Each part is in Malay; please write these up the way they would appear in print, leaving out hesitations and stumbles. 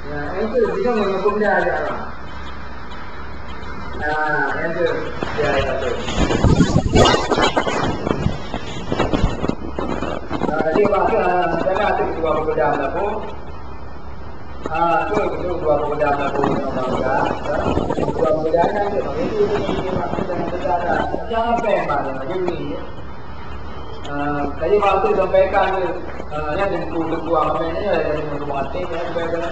Ya, itu bisa menghukum dia ada apa? Nah, itu dia itu. Nah, jadi maka saya ada dua pekerjaan aku. Itu dua pekerjaan aku bangga. Dua pekerjaan itu maksud dengan saudara. Jangan pemah ini. Tadi waktu disampaikan yang dua namanya dari mati ya berbeda.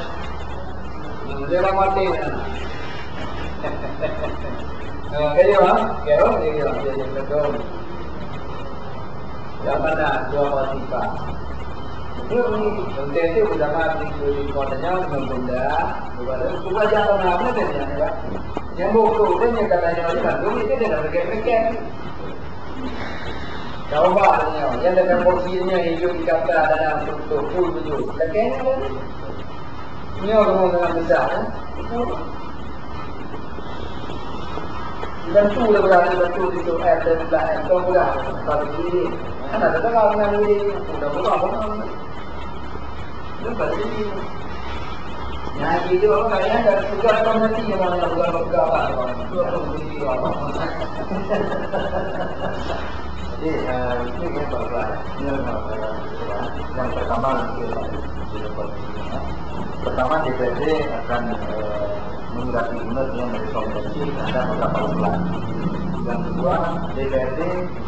Dia orang mati. Cái gì đó, kéo thì làm betul. Jangan nak dua wasifa. Untuk itu sudah mati di kodenya membunda, juga jangan apa saja. Yang buku itu yang katanya orang dulu itu tidak berkek-kek. Coba yang dengan porsinya hidup dikata ada yang untuk full betul. Lekenya kan? Ini orang dengan besar. Bantu lah berani bantu itu dan belakang itu mudah. Tapi ini kan ada kalau dengan ini udah apa? Itu berarti nah itu orang kaya dan juga orang nanti yang mana bukan berapa itu orang beli apa. Jadi ini yang pertama DPRD akan mengganti unit yang dari konvensi ada beberapa bulan. Yang kedua DPRD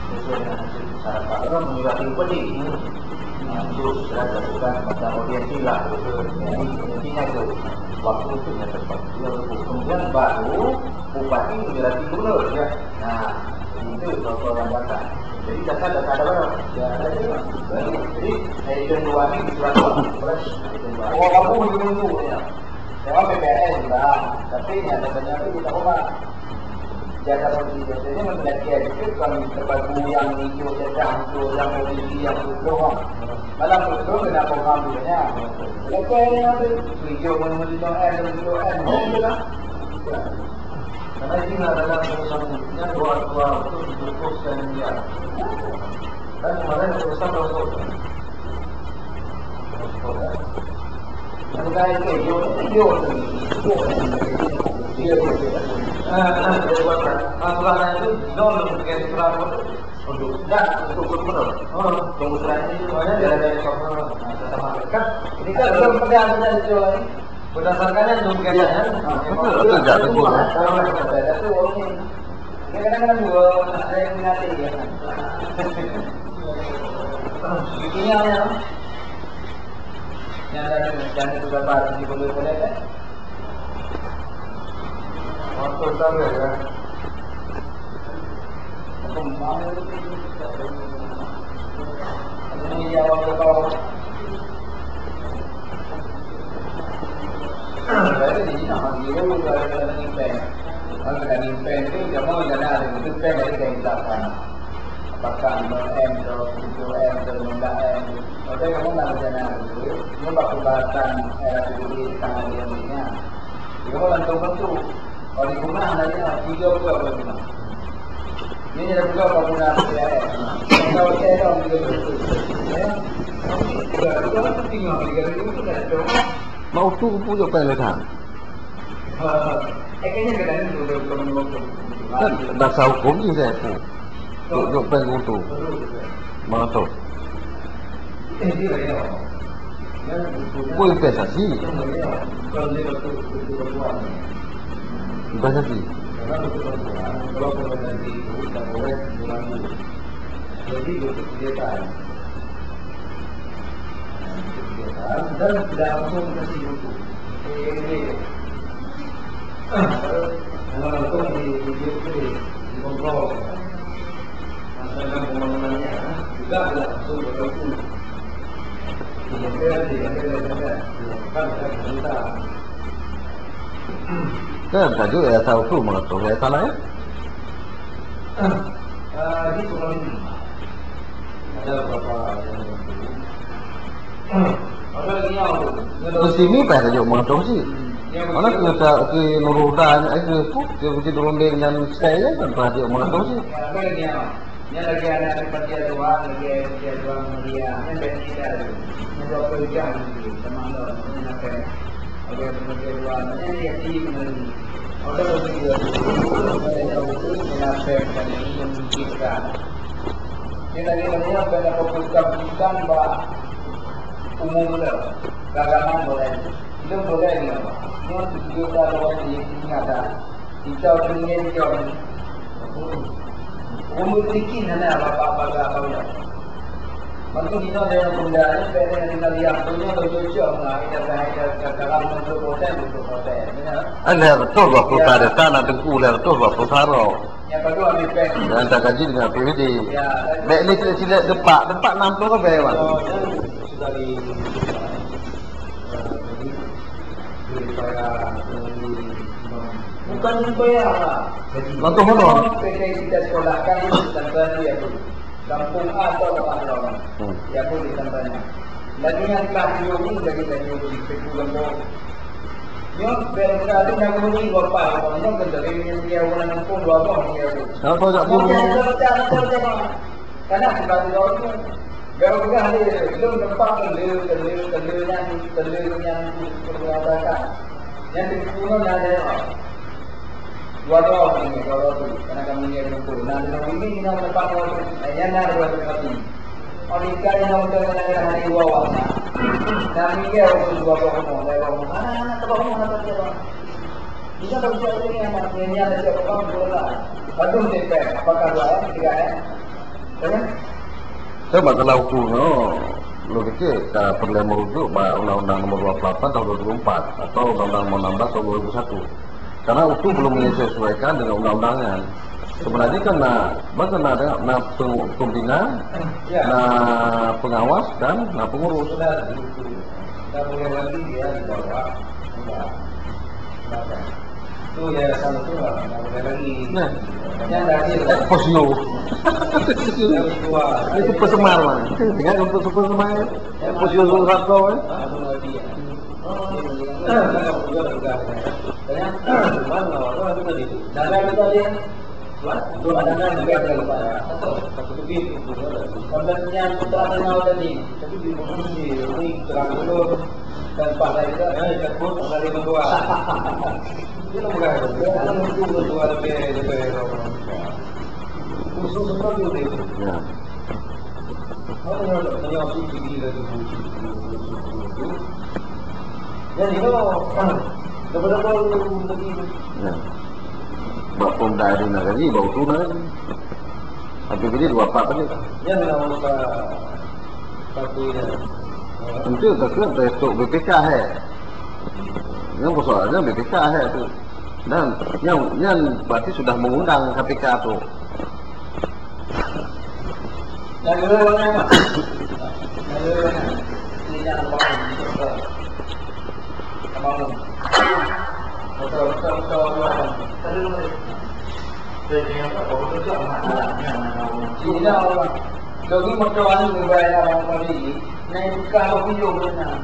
sesuai dengan hasil syarat Pak mengganti UPD untuk dilakukan macam audiensi lah. Jadi intinya itu waktu itu yang tepat. Kemudian baru bupati mengganti gubernur ya. Nah itu soal yang datang. Jadi data ada berapa? Ya ada juga. Jadi edition 2 ini surat 2. Oh kamu menunggu ya. Saya PPN sudah, tapi datanya itu kita ubah. Jasa posisi biasanya memiliki edit kami terbaru yang hijau sedang itu yang posisi yang bawah. Malah betul kenapa kamunya? Lekenya itu hijau menuju N menuju N itu kan? Karena ini adalah urusannya dua itu cukup senior. Dan kemarin urusan terus. Kita itu hijau masalahnya itu non mungkin terlalu untuk gubernur. Kemudian ini semuanya dari gubernur. Ini kan belum pegangan jual ini. Berdasarkannya mungkin ya. Itu jatuh semua. Ini kadang-kadang dua ada yang minati ya. Bikinnya ya. Yang ada jangan juga baru boleh kan? Waktu tahu ya. Aku mau ini ya waktu tahu. Jadi di sini nama dia itu ada nimpen. Kalau ada nimpen itu jangan ada itu pen dari kehidupan. Apakah M atau 7M atau 9M? Kalau kamu nggak berjalan itu, ini bakal bahasan era di tangan dia punya. Jika mau bantu-bantu, kalau di rumah hanya 3 juga berguna. Ini ada juga penggunaan PRS. Kalau saya tahu juga betul. Ya, juga kan penting lah. Kalau itu sudah coba. Mau tu punya peletan. Kayaknya kadang itu udah pengumuman. Dasar hukum sih saya tu. Duk pengen tu. Mana Kau investasi. Investasi. Kalau investasi itu tidak boleh mengurangi. Jadi kegiatan dan tidak langsung kasih buku. Ini. Kalau langsung di video itu dikontrol. Masalah pembangunannya juga tidak langsung berlaku. Kan tajuk ya tahu tu mengatur ya salah ya. Di soal ini ada beberapa yang ada lagi yang Di sini pak tajuk mengatur sih. Mana kita ke Nurudan, ke Puk, ke Bukit Runding dan saya kan tajuk mengatur sih. ada lagi yang Ini lagi ada seperti doang, lagi ada doang media. Ini beda lagi. Ini 20 jam lagi. Sama Allah. Ini apa? Lagi seperti doang. Ini dia benar. Ada begitu. Ada itu menyampaikan ini memikirkan. Ini lagi apa ada fokus-fokusan bah umum lah. Keagamaan boleh. Itu boleh ni apa? Ini juga kalau ini ada. Kita ingin jauh. Umur bikin ada apa-apa ya. Mungkin kita ada benda ni, kita tinggal lihat punya berjujur lah. Kita dalam untuk hotel. Ada betul waktu ada tanah tengku lah betul waktu sarau. Yang kedua ambil pen. Dan tak gaji dengan PVD. Baik ni sila tempat 60 ke berapa? Sudah di bukan bayar lah. Langsung mana? PT kita sekolahkan itu tanpa dia pun. Kampung A atau apa orang. Ya pun di tantannya. Lagi yang kelas ini lagi di Pekulambo. Yang berkali nak bunyi bapa, orang yang kendali dia orang kampung dua orang dia tu. Kalau tak bulu. Karena sebab itu kalau bukan dia belum nampak telur yang beradakan. Yang kedua ada dua orang ini kalau tu karena kami ni berkumpul. Nah, ini kita nampak yang ada dua orang. Orang kaya yang untuk negara hari dua orang. Kami dia untuk dua orang. Anak-anak terbangun apa dia? Kita berbicara ini anak ini ada siapa orang bola. Betul tidak? Apakah dua orang tiga ya? Saya kalau hukum lo kecil perlu merujuk Undang-Undang Nomor 28 Tahun 2004 atau Undang-Undang Nomor 16 Tahun 2001. Karena itu belum menyesuaikan dengan undang-undangnya. Sebenarnya kan nak pembina, nak pengawas dan nak pengurus. Kita boleh lagi dia di bawah. Itu ya sama tu lah. Boleh lagi. Nah, yang dari posio. Itu pesemar mana? Dengan untuk pesemar, posio Zulharto. Jadi beberapa begini. Buat pemda di negara ni bau tu nak. Habis ini 24 tadi. Ya memang satu ini. Tentu tak untuk BPK hai. Yang persoalannya BPK hai tu. Dan yang berarti sudah mengundang KPK tu. Yang kedua mana? Ini yang Jadi macam membayar orang tadi, naik kalau video benar,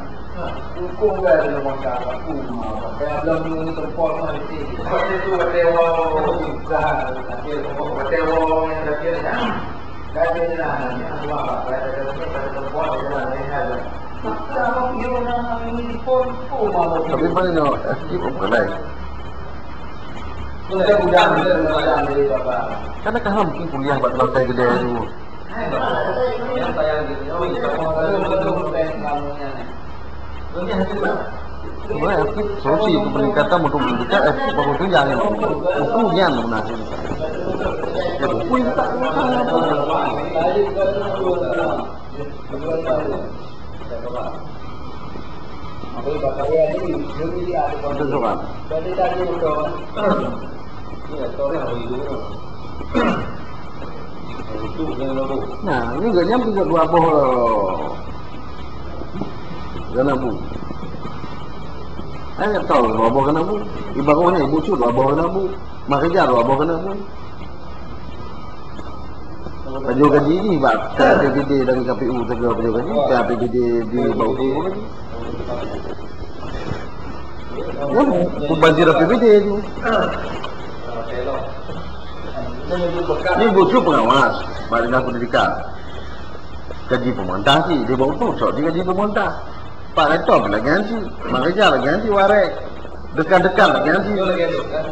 hukum bayar dalam masyarakat hukum. Saya belum mengumpul nanti. Seperti itu hotel juga, hotel yang terakhir kan. Kaya lah, semua apa? Kaya tempat jalan lain ada. Kalau video nak ini pun malu. Tapi mana aktif bukan lain. Sudah mudah dari bapa. Karena kan mungkin kuliah buat lantai gede tu. Yang saya gitu, oh itu betul kamunya. Dunia itu Sebenarnya aktif solusi untuk peningkatan untuk pendidikan baru tu yang hukumnya menasib. Jadi hukum tak Apa bapak ini jadi ada konten. Jadi tadi betul. Ini story apa itu? Itu yang lalu. Nah, ini gaknya juga dua boh. Ganabu. Saya tahu dua boh ganabu. Ibaratnya ibu cu dua boh ganabu. Makerja dua boh ganabu. Penjual gaji ini bak PPD dari KPU segala penjual gaji, PPD di bawah tu. Ya, pembanjir PPD tu. Ini butuh pengawas Badan Pendidikan. Gaji pemerintah sih, dia bawa pusat di gaji pemerintah. Pak Rektor lagi ganti, Malaysia lagi ganti warai, dekat-dekat lagi ganti. Yo lagi tu kan.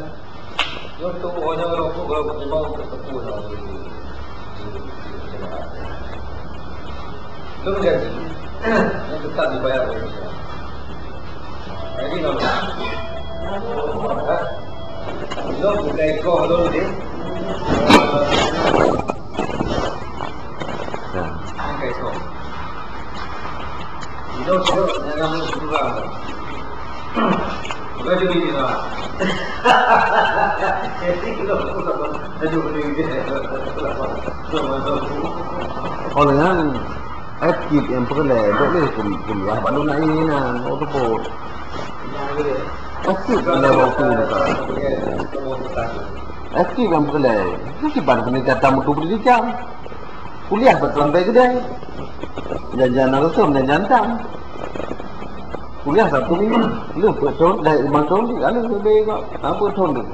Yo tu orang rokok kalau mau ketemu sama itu gaji yang tetap dibayar oleh Malaysia. Jadi nampak. Lo bukan ikut dulu deh. Bukan ikut. Itu sudah jangan berubah. Bukan jadi ni lah. Oh dengan aktif yang perlu boleh kuliah baru nak ini nak auto aktif pada waktu dekat. Aktif yang perlu. Itu sebab peningkatan mutu pendidikan. Kuliah bersampai kedai. Jangan langsung dan jantan. Kuliah 1 minggu. Lu betul dari 5 tahun ni kalau lebih kok. Apa tahun tu?